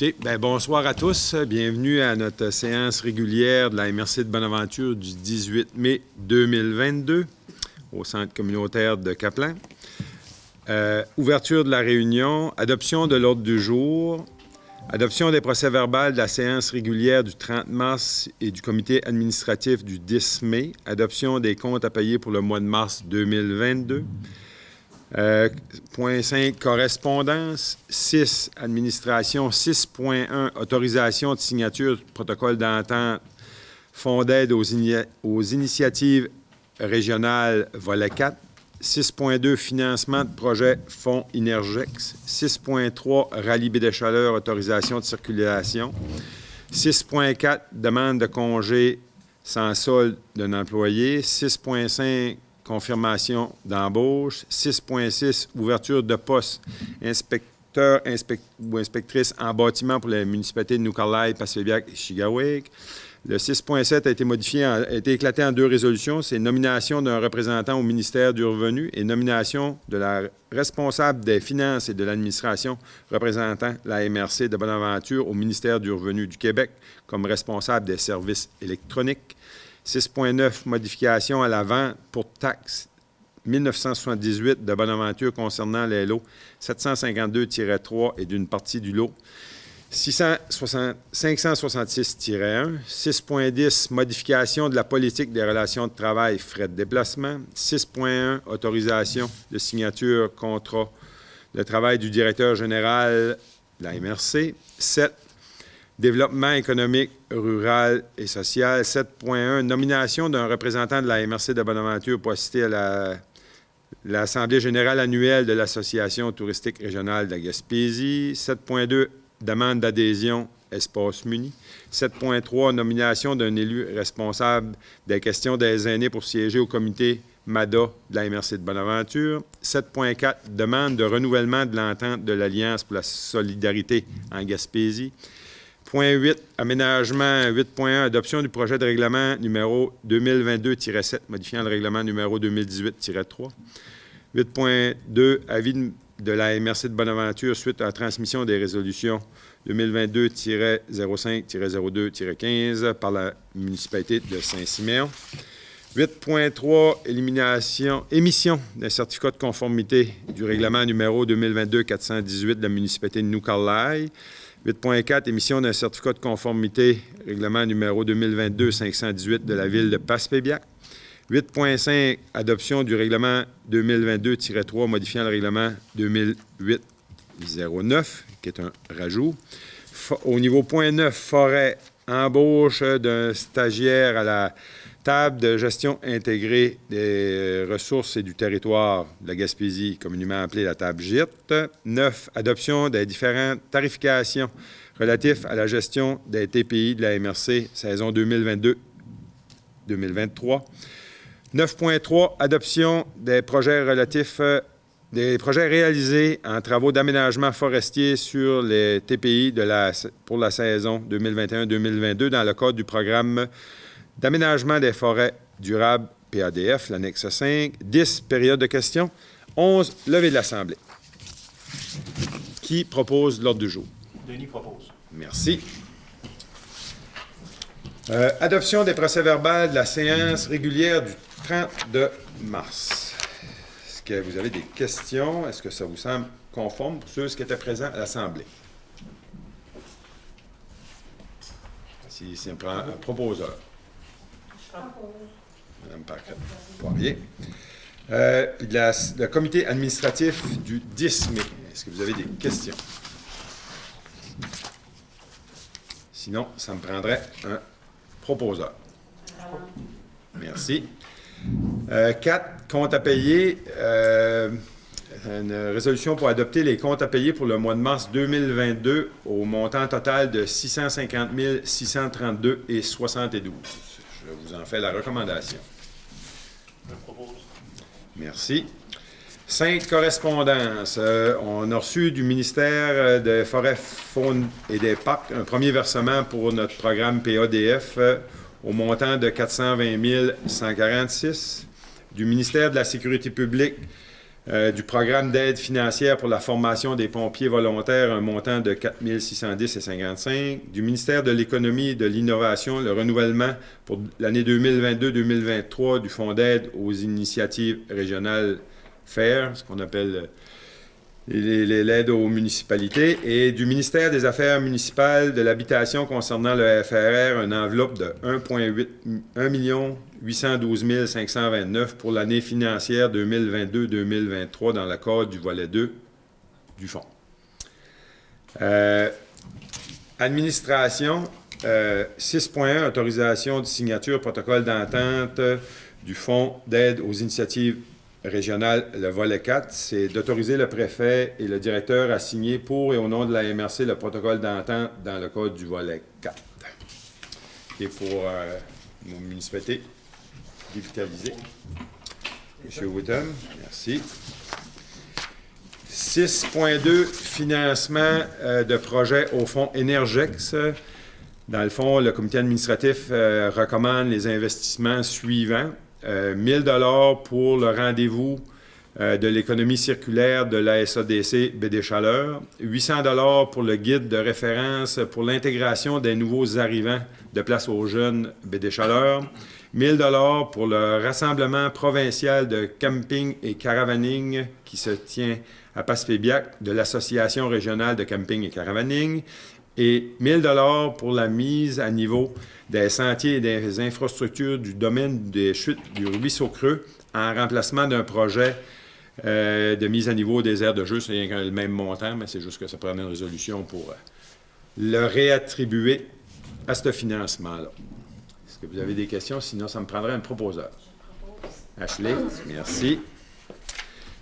Écoutez, bonsoir à tous. Bienvenue à notre séance régulière de la MRC de Bonaventure du 18 mai 2022 au Centre communautaire de Caplan. Ouverture de la réunion, adoption de l'ordre du jour, adoption des procès-verbaux de la séance régulière du 30 mars et du comité administratif du 10 mai, adoption des comptes à payer pour le mois de mars 2022. Point 5, correspondance. 6, administration. 6.1, autorisation de signature du protocole d'entente Fonds d'aide aux initiatives régionales, volet 4. 6.2, financement de projet Fonds Inergex. 6.3, rallye baie des Chaleurs, autorisation de circulation. 6.4, demande de congé sans solde d'un employé. 6.5, confirmation d'embauche. 6.6, ouverture de poste, inspecteur ou inspectrice en bâtiment pour les municipalités de Noukalaï, Passepébiac et Chigaouik. Le 6.7 a été modifié, a été éclaté en 2 résolutions. C'est nomination d'un représentant au ministère du Revenu et nomination de la responsable des finances et de l'administration représentant la MRC de Bonaventure au ministère du Revenu du Québec comme responsable des services électroniques. 6.9, modification à la vente pour taxes 1978 de Bonaventure concernant les lots 752-3 et d'une partie du lot 566-1. 6.10, modification de la politique des relations de travail, frais de déplacement. 6.1, autorisation de signature contrat de travail du directeur général de la MRC. 7, développement économique, rural et social. 7.1, nomination d'un représentant de la MRC de Bonaventure pour assister à l'Assemblée générale annuelle de l'Association touristique régionale de la Gaspésie. 7.2, demande d'adhésion Espace Muni. 7.3, nomination d'un élu responsable des questions des aînés pour siéger au comité MADA de la MRC de Bonaventure. 7.4, demande de renouvellement de l'entente de l'Alliance pour la solidarité en Gaspésie. Point 8, aménagement. 8.1, adoption du projet de règlement numéro 2022-7, modifiant le règlement numéro 2018-3. 8.2, avis de la MRC de Bonaventure suite à la transmission des résolutions 2022-05-02-15 par la municipalité de Saint-Siméon. 8.3, émission d'un certificat de conformité du règlement numéro 2022-418 de la municipalité de Noukalaï. 8.4, émission d'un certificat de conformité, règlement numéro 2022-518 de la ville de Passepébiac. 8.5, adoption du règlement 2022-3 modifiant le règlement 2008-09, qui est un rajout. Au niveau point 9, forêt, embauche d'un stagiaire à la table de gestion intégrée des ressources et du territoire de la Gaspésie, communément appelée la table GIT. 9, adoption des différentes tarifications relatives à la gestion des TPI de la MRC, saison 2022-2023. 9.3, adoption des projets relatifs des projets réalisés en travaux d'aménagement forestier sur les TPI pour la saison 2021-2022 dans le cadre du programme d'aménagement des forêts durables PADF, l'annexe 5. 10, période de questions. 11, levée de l'Assemblée. Qui propose l'ordre du jour? Denis propose. Merci. Adoption des procès-verbaux de la séance régulière du 32 mars. Est-ce que vous avez des questions? Est-ce que ça vous semble conforme pour ceux qui étaient présents à l'Assemblée? Si on prend un proposeur. Madame Poirier. Puis le comité administratif du 10 mai. Est-ce que vous avez des questions? Sinon, ça me prendrait un proposeur. Merci. 4, comptes à payer. Une résolution pour adopter les comptes à payer pour le mois de mars 2022 au montant total de 650 632,72. Je vous en fais la recommandation. Je propose. Merci. 5, correspondances. On a reçu du ministère des Forêts, Faune et des Parcs un premier versement pour notre programme PADF au montant de 420 146. Du ministère de la Sécurité publique, Du programme d'aide financière pour la formation des pompiers volontaires, un montant de 4 610,55 $. Du ministère de l'Économie et de l'Innovation, le renouvellement pour l'année 2022-2023 du Fonds d'aide aux initiatives régionales FAIR, ce qu'on appelle l'aide aux municipalités, et du ministère des Affaires municipales de l'Habitation concernant le FRR, une enveloppe de 1 812 529 pour l'année financière 2022-2023 dans le cadre du volet 2 du fonds. Administration, 6.1, autorisation de signature, protocole d'entente du Fonds d'aide aux initiatives régionales, le volet 4, c'est d'autoriser le préfet et le directeur à signer pour et au nom de la MRC le protocole d'entente dans le cadre du volet 4. Et pour nos municipalités dévitalisées. M. Whittam, merci. 6.2, financement de projets au fonds Énergex. Dans le fond, le comité administratif recommande les investissements suivants. 1 000 $ pour le rendez-vous de l'économie circulaire de la SADC BD Chaleur, 800 $ pour le guide de référence pour l'intégration des nouveaux arrivants de Place aux Jeunes BD Chaleur, 1 000 $ pour le rassemblement provincial de camping et caravaning qui se tient à Passepébiac de l'Association régionale de camping et caravaning, et 1 000 $ pour la mise à niveau des sentiers et des infrastructures du domaine des chutes du Ruisseau Creux en remplacement d'un projet de mise à niveau des aires de jeu. C'est le même montant, mais c'est juste que ça prend une résolution pour le réattribuer à ce financement-là. Est-ce que vous avez des questions? Sinon, ça me prendrait un proposeur. Ashley, merci.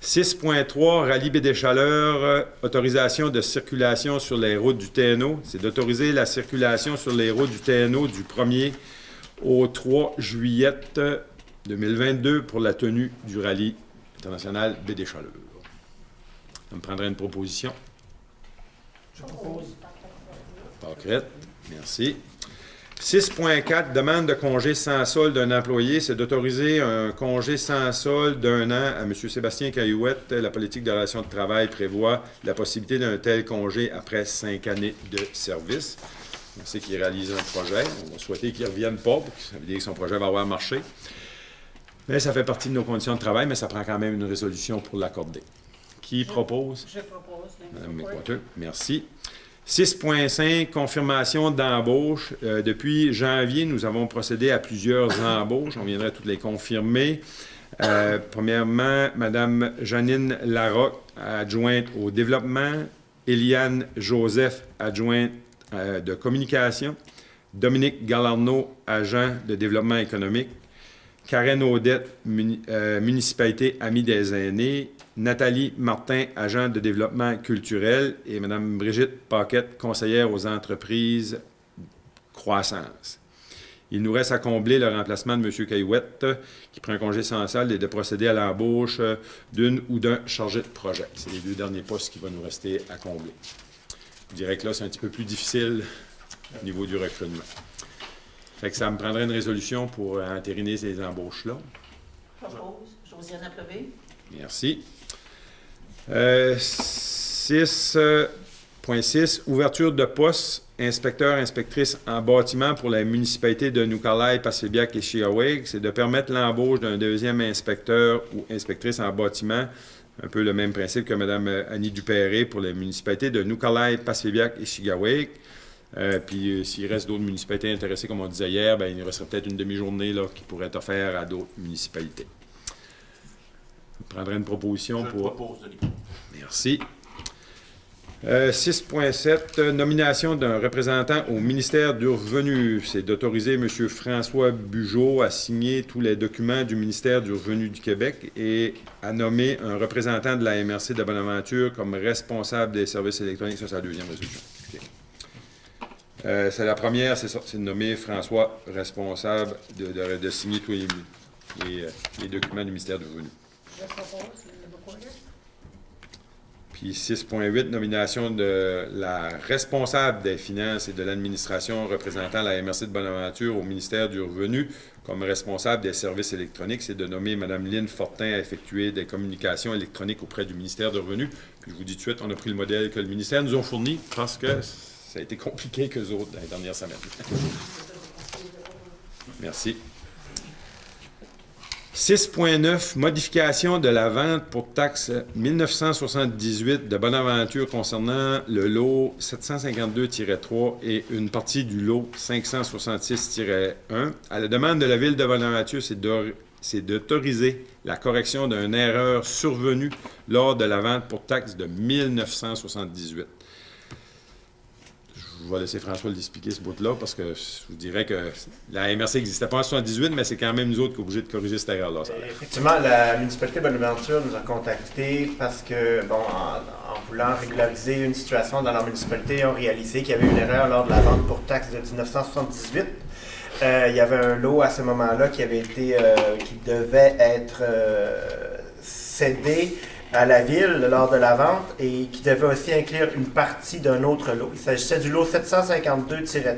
6.3, rallye baie des Chaleurs, autorisation de circulation sur les routes du TNO. C'est d'autoriser la circulation sur les routes du TNO du 1er au 3 juillet 2022 pour la tenue du rallye international baie des Chaleurs. Ça me prendrait une proposition. Je propose. Paquette, merci. 6.4, demande de congé sans solde d'un employé, c'est d'autoriser un congé sans solde d'1 an à M. Sébastien Caillouette. La politique de relation de travail prévoit la possibilité d'un tel congé après 5 années de service. On sait qu'il réalise un projet. On va souhaiter qu'il ne revienne pas, parce que ça veut dire que son projet va avoir marché. Mais ça fait partie de nos conditions de travail, mais ça prend quand même une résolution pour l'accorder. Qui propose? Je propose. Mme McWhorter, merci. 6.5, confirmation d'embauche. Depuis janvier, nous avons procédé à plusieurs embauches. On viendrait toutes les confirmer. Premièrement, Mme Janine Larocque, adjointe au développement. Eliane Joseph, adjointe de communication. Dominique Galarneau, agent de développement économique. Karen Audette, municipalité Amis des aînés. Nathalie Martin, agent de développement culturel, et Mme Brigitte Paquette, conseillère aux entreprises croissance. Il nous reste à combler le remplacement de M. Caillouette, qui prend un congé sans solde, et de procéder à l'embauche d'une ou d'un chargé de projet. C'est les 2 derniers postes qui vont nous rester à combler. Je dirais que là, c'est un petit peu plus difficile au niveau du recrutement. Fait que ça me prendrait une résolution pour entériner ces embauches-là. Je propose. Josiane Applevé. Merci. 6.6, ouverture de poste, inspecteur, inspectrice en bâtiment pour la municipalité de Nucalaï, Passepébiac et Chiaweg. C'est de permettre l'embauche d'un deuxième inspecteur ou inspectrice en bâtiment, un peu le même principe que Mme Annie Dupéré pour les municipalités de Nucalaï, Passepébiac et Chiaweg. Puis s'il reste d'autres municipalités intéressées, comme on disait hier, bien, il nous resterait peut-être une demi-journée là, qui pourrait être offerte à d'autres municipalités. Je prendrai une proposition Je pour... propose, Denis. Merci. 6.7, nomination d'un représentant au ministère du Revenu. C'est d'autoriser M. François Bugeaud à signer tous les documents du ministère du Revenu du Québec et à nommer un représentant de la MRC de Bonaventure comme responsable des services électroniques. Ça, c'est la deuxième résolution. Okay. C'est la première, c'est ça, c'est de nommer François responsable de signer tous les documents du ministère du Revenu. Je propose. Mme McWhorter. Puis 6.8, nomination de la responsable des finances et de l'administration représentant la MRC de Bonaventure au ministère du Revenu comme responsable des services électroniques. C'est de nommer Mme Lynne Fortin à effectuer des communications électroniques auprès du ministère du Revenu. Puis je vous dis tout de suite, on a pris le modèle que le ministère nous a fourni parce que ça a été compliqué qu'eux autres dans les dernières semaines. Merci. 6.9, modification de la vente pour taxe 1978 de Bonaventure concernant le lot 752-3 et une partie du lot 566-1. À la demande de la Ville de Bonaventure, c'est d'autoriser la correction d'une erreur survenue lors de la vente pour taxe de 1978. Je vais laisser François l'expliquer ce bout-là, parce que je vous dirais que la MRC n'existait pas en 78, mais c'est quand même nous autres qui sommes obligés de corriger cette erreur-là. Effectivement, la municipalité de Bonaventure nous a contactés parce que, en voulant régulariser une situation dans leur municipalité, ils ont réalisé qu'il y avait une erreur lors de la vente pour taxe de 1978. Il y avait un lot à ce moment-là qui devait être cédé à la ville lors de la vente et qui devait aussi inclure une partie d'un autre lot. Il s'agissait du lot 752-3,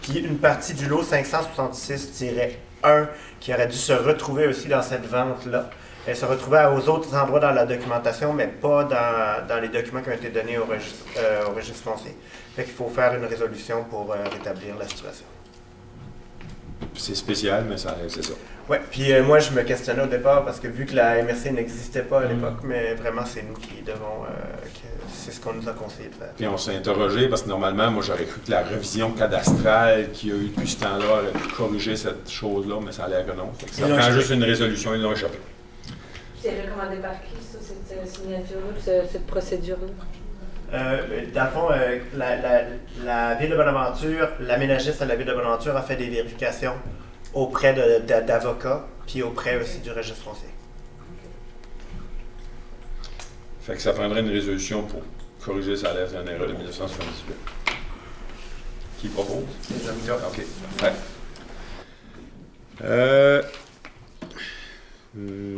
puis une partie du lot 566-1 qui aurait dû se retrouver aussi dans cette vente-là. Elle se retrouvait aux autres endroits dans la documentation, mais pas dans les documents qui ont été donnés au registre foncier. Fait qu'il faut faire une résolution pour rétablir la situation. C'est spécial, mais c'est ça. Oui, puis moi je me questionnais au départ parce que vu que la MRC n'existait pas à l'époque, mais vraiment c'est nous qui devons, c'est ce qu'on nous a conseillé de faire. Puis on s'est interrogé parce que normalement, moi j'aurais cru que la révision cadastrale qu'il y a eu depuis ce temps-là aurait pu corriger cette chose-là, mais ça a l'air que non. Ça prend juste une résolution, ils l'ont échappé. C'est recommandé par qui, ça, cette signature-là, cette procédure-là? Dans le fond, la Ville de Bonaventure, l'aménagiste à la Ville de Bonaventure a fait des vérifications auprès d'avocats, puis auprès aussi du registre foncier. Fait que ça prendrait une résolution pour corriger sa lettre d'une erreur de 1978. Qui propose? OK, parfait.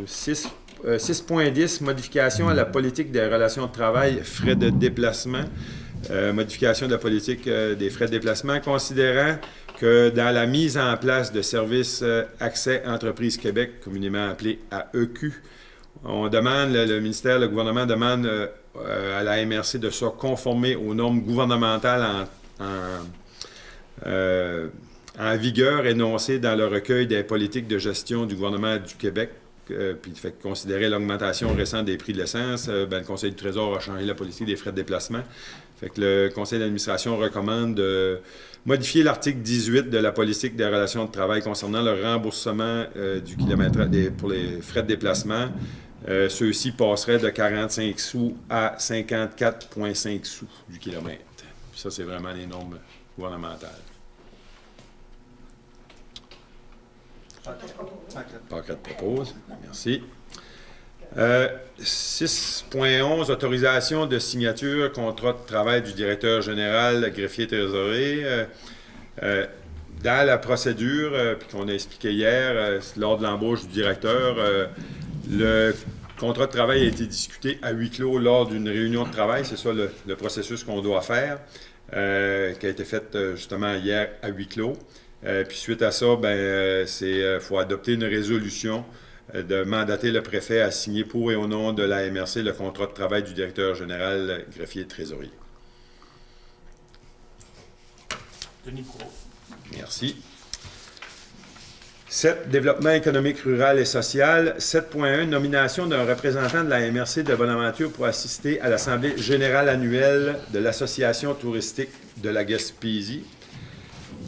6.10, modification à la politique des relations de travail, frais de déplacement. Modification de la politique des frais de déplacement, considérant que dans la mise en place de services Accès Entreprises Québec, communément appelé AEQ, on demande, le gouvernement demande à la MRC de se conformer aux normes gouvernementales en vigueur énoncées dans le recueil des politiques de gestion du gouvernement du Québec. Puis fait considérer l'augmentation récente des prix de l'essence, le Conseil du Trésor a changé la politique des frais de déplacement. Fait que le Conseil d'administration recommande de modifier l'article 18 de la politique des relations de travail concernant le remboursement du kilomètre pour les frais de déplacement. Ceux-ci passeraient de 45 sous à 54,5 sous du kilomètre. Puis ça, c'est vraiment les normes gouvernementales. Paquette propose. Merci. 6.11, autorisation de signature, contrat de travail du directeur général, greffier trésorier. Dans la procédure, puis qu'on a expliqué hier, lors de l'embauche du directeur, le contrat de travail a été discuté à huis clos lors d'une réunion de travail. C'est ça le processus qu'on doit faire, qui a été fait justement hier à huis clos. Puis suite à ça, faut adopter une résolution de mandater le préfet à signer pour et au nom de la MRC le contrat de travail du directeur général, greffier trésorier. Denis Proulx. Merci. 7. Développement économique rural et social. 7.1. Nomination d'un représentant de la MRC de Bonaventure pour assister à l'Assemblée générale annuelle de l'Association touristique de la Gaspésie.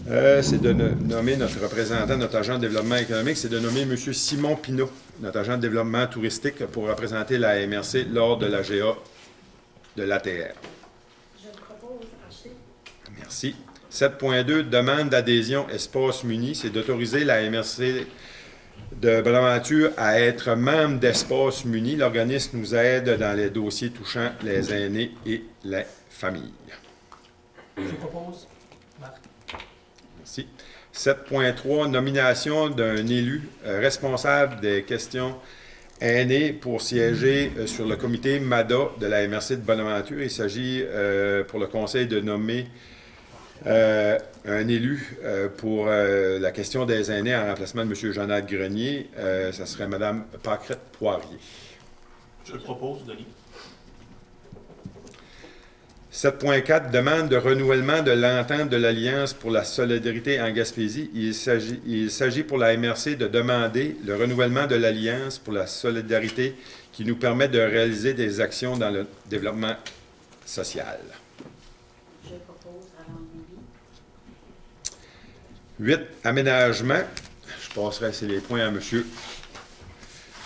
C'est de nommer notre représentant, notre agent de développement économique, c'est de nommer M. Simon Pinault, notre agent de développement touristique, pour représenter la MRC lors de la GA de l'ATR. Je propose acheter. Merci. 7.2, demande d'adhésion Espace Muni, c'est d'autoriser la MRC de Bonaventure à être membre d'Espace Muni. L'organisme nous aide dans les dossiers touchant les aînés et les familles. Je propose Marc. Merci. 7.3, nomination d'un élu responsable des questions aînés pour siéger sur le comité MADA de la MRC de Bonaventure. Il s'agit pour le conseil de nommer un élu pour la question des aînés en remplacement de M. Jonathan Grenier. Ça serait Mme Paquette Poirier. Je le propose, Denis. 7.4, demande de renouvellement de l'entente de l'Alliance pour la solidarité en Gaspésie. Il s'agit pour la MRC de demander le renouvellement de l'Alliance pour la solidarité qui nous permet de réaliser des actions dans le développement social. Je propose Alain Lévy. 8, aménagement. Je passerai les points à M.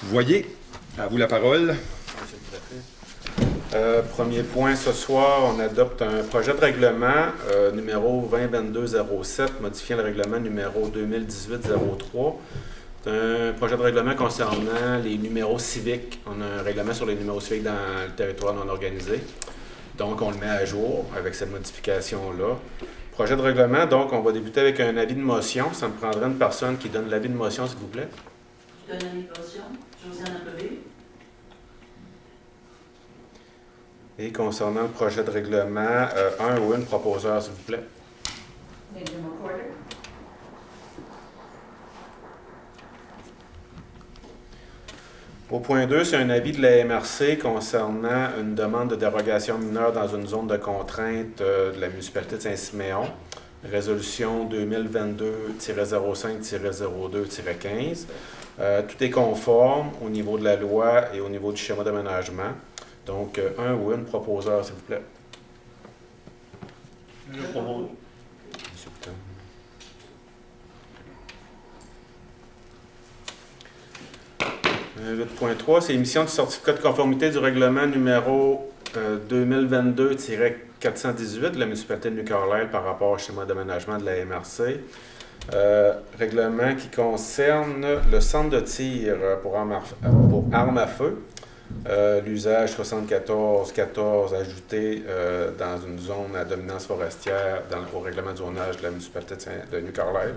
Voyer. À vous la parole. Monsieur le préfet. Premier point, ce soir, on adopte un projet de règlement numéro 2022-07, modifiant le règlement numéro 2018-03. C'est un projet de règlement concernant les numéros civiques. On a un règlement sur les numéros civiques dans le territoire non organisé. Donc, on le met à jour avec cette modification-là. Projet de règlement, donc, on va débuter avec un avis de motion. Ça me prendrait une personne qui donne l'avis de motion, s'il vous plaît. Je donne l'avis de motion. Josiane Appelé. Et concernant le projet de règlement, un ou une proposeur, s'il vous plaît. Benjamin Porter. Au point 2, c'est un avis de la MRC concernant une demande de dérogation mineure dans une zone de contrainte de la municipalité de Saint-Siméon. Résolution 2022-05-02-15. Tout est conforme au niveau de la loi et au niveau du schéma d'aménagement. Donc, un ou une proposeur, s'il vous plaît. Je le propose. Monsieur Boutin. Le 8.3, c'est émission du certificat de conformité du règlement numéro 2022-418 de la municipalité de New Carlisle par rapport au schéma d'aménagement de la MRC. Règlement qui concerne le centre de tir pour armes à feu. L'usage 74-14 ajouté dans une zone à dominance forestière au règlement de zonage de la municipalité de New Carlisle.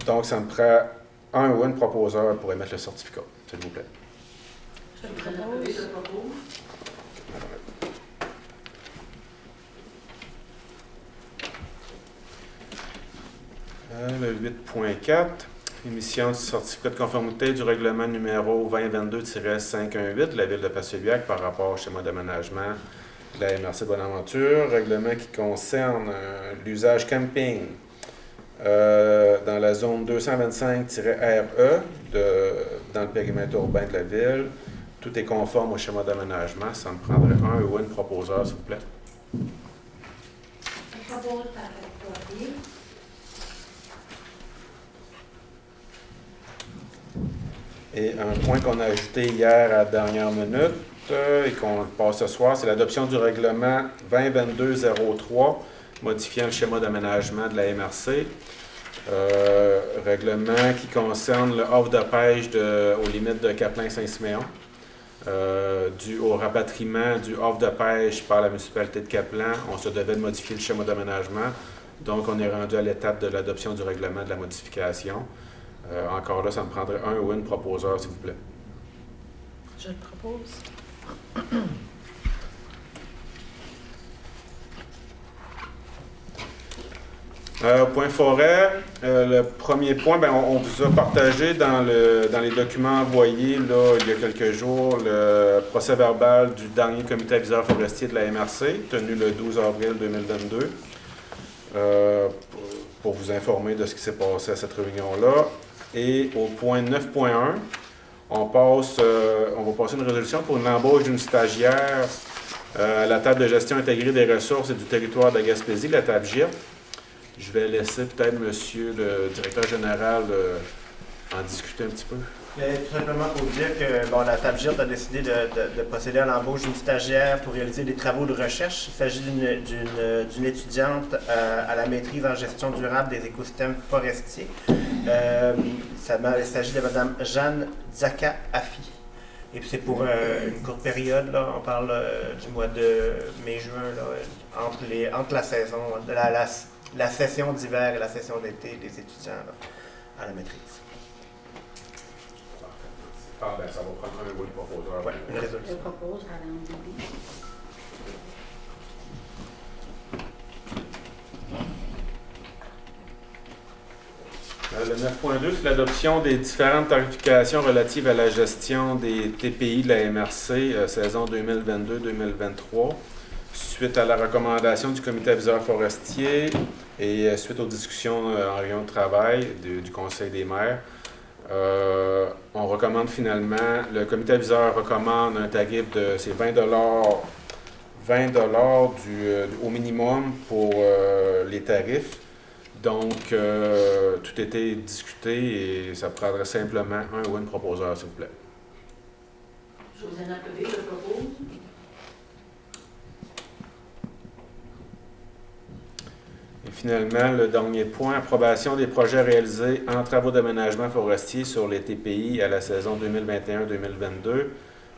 Donc, ça me prend un ou une proposeur pour émettre le certificat, s'il vous plaît. Josiane Appelé, je propose. Le 8.4, émission du certificat de conformité du règlement numéro 2022-518 de la ville de Passaibiac par rapport au schéma d'aménagement de la MRC Bonaventure. Règlement qui concerne l'usage camping dans la zone 225-RE dans le périmètre urbain de la ville. Tout est conforme au schéma d'aménagement. Ça me prendrait un ou une proposeur, s'il vous plaît. Je propose Paquette Poirier. Et un point qu'on a ajouté hier à la dernière minute et qu'on passe ce soir, c'est l'adoption du règlement 2022-03 modifiant le schéma d'aménagement de la MRC. Règlement qui concerne le offre de pêche aux limites de Caplin-Saint-Siméon. Dû au rapatriement du offre de pêche par la municipalité de Caplan, on se devait de modifier le schéma d'aménagement. Donc, on est rendu à l'étape de l'adoption du règlement de la modification. Encore là, ça me prendrait un ou une proposeur, s'il vous plaît. Je le propose. Point forêt, le premier point, on vous a partagé dans les documents envoyés là, il y a quelques jours le procès verbal du dernier comité aviseur forestier de la MRC, tenu le 12 avril 2022, pour vous informer de ce qui s'est passé à cette réunion-là. Et au point 9.1, on va passer une résolution pour une embauche d'une stagiaire à la table de gestion intégrée des ressources et du territoire de la Gaspésie, la table GIRT. Je vais laisser peut-être monsieur le directeur général en discuter un petit peu. Tout simplement pour dire que la table GIRT a décidé de procéder à l'embauche d'une stagiaire pour réaliser des travaux de recherche. Il s'agit d'une étudiante à la maîtrise en gestion durable des écosystèmes forestiers. Il s'agit de Mme Jeanne Zaka-Afi. Et puis c'est pour une courte période, là, on parle du mois de mai-juin, entre la saison, la session d'hiver et la session d'été des étudiants là, à la maîtrise. Ah, ben, ça va prendre un oui proposeur. Ouais, une Je résolution. propose Alain Bibi. Le 9.2, c'est l'adoption des différentes tarifications relatives à la gestion des TPI de la MRC, saison 2022-2023, suite à la recommandation du comité aviseur forestier et suite aux discussions en réunion de travail du Conseil des maires. On recommande finalement, le comité aviseur recommande un tarif de c'est 20 au minimum pour les tarifs. Donc, tout était discuté et ça prendrait simplement un ou une proposeur, s'il vous plaît. Josiane Appelé, je propose. Et finalement, le dernier point, approbation des projets réalisés en travaux d'aménagement forestier sur les TPI à la saison 2021-2022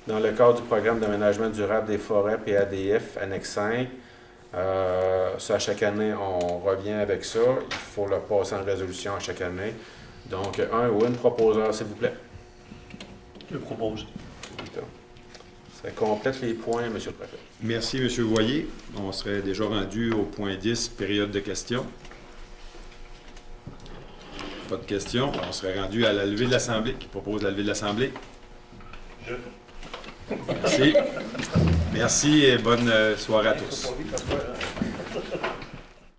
dans le cadre du programme d'aménagement durable des forêts PADF, annexe 5. Ça, à chaque année, on revient avec ça. Il faut le passer en résolution à chaque année. Donc, un ou une proposeur, s'il vous plaît. Je propose. Ça complète les points, M. le Préfet. Merci, M. Voyer. On serait déjà rendu au point 10, période de questions. Pas de questions. On serait rendu à la levée de l'Assemblée. Qui propose la levée de l'Assemblée? Merci. Merci et bonne soirée à tous.